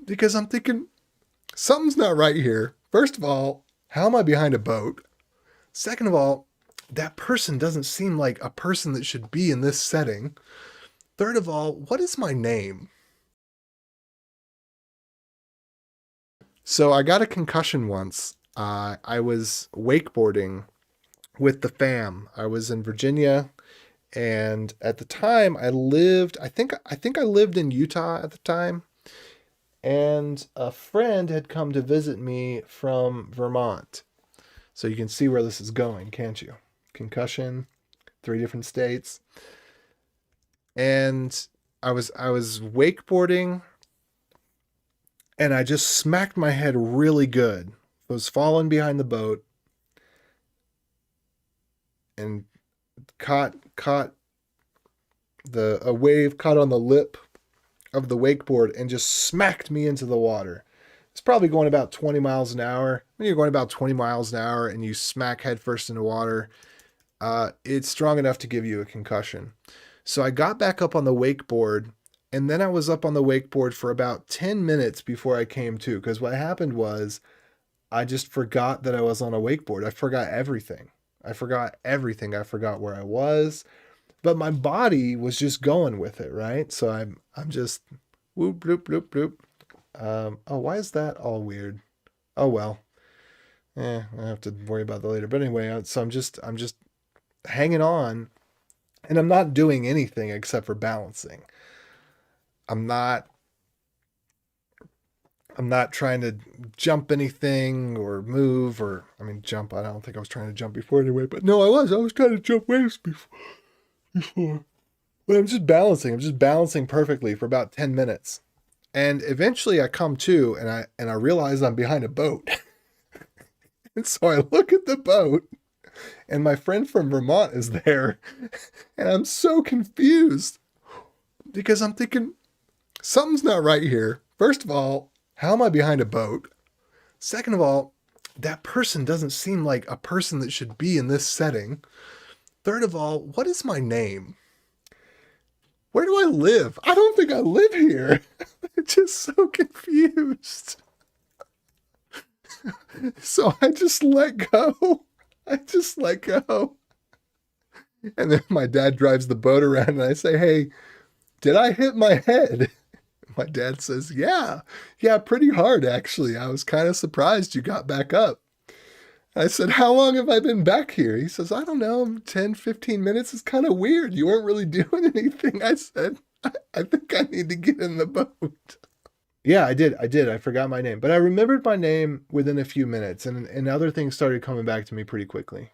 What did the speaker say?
because I'm thinking something's not right here. First of all, how am I behind a boat? Second of all, that person doesn't seem like a person that should be in this setting. Third of all, what is my name? So I got a concussion once. I was wakeboarding with the fam. I was in Virginia, and at the time I lived. I think I lived in Utah at the time, and a friend had come to visit me from Vermont. So you can see where this is going, can't you? Concussion, three different states, and I was wakeboarding, and I just smacked my head really good. I was falling behind the boat and caught the a wave caught on the lip of the wakeboard and just smacked me into the water. It's probably going about 20 miles an hour. When you're going about 20 miles an hour and you smack headfirst into water, it's strong enough to give you a concussion. So I got back up on the wakeboard, and then I was up on the wakeboard for about 10 minutes before I came to. Because what happened was I just forgot that I was on a wakeboard. I forgot everything. I forgot everything. I forgot where I was, but my body was just going with it, right? So I'm just whoop bloop bloop bloop. Oh, why is that all weird? Oh well. I have to worry about that later. But anyway, so I'm just hanging on, and I'm not doing anything except for balancing. I'm not I'm not trying to jump anything or move, or I mean jump. I don't think I was trying to jump before anyway, but no, I was trying to jump waves before. But I'm just balancing. I'm just balancing perfectly for about 10 minutes. And eventually I come to, and I realize I'm behind a boat. And so I look at the boat, and my friend from Vermont is there, and I'm so confused because I'm thinking something's not right here. First of all, how am I behind a boat? Second of all, that person doesn't seem like a person that should be in this setting. Third of all, what is my name? Where do I live? I don't think I live here. I'm just so confused. So I just let go. I just let go. And then my dad drives the boat around, and I say, "Hey, did I hit my head?" My dad says, "Yeah, yeah, pretty hard actually. I was kind of surprised you got back up." I said, "How long have I been back here?" He says, "I don't know, 10, 15 minutes. It's kind of weird. You weren't really doing anything." I said, I think I need to get in the boat." Yeah, I did. I did. I forgot my name, but I remembered my name within a few minutes, and other things started coming back to me pretty quickly.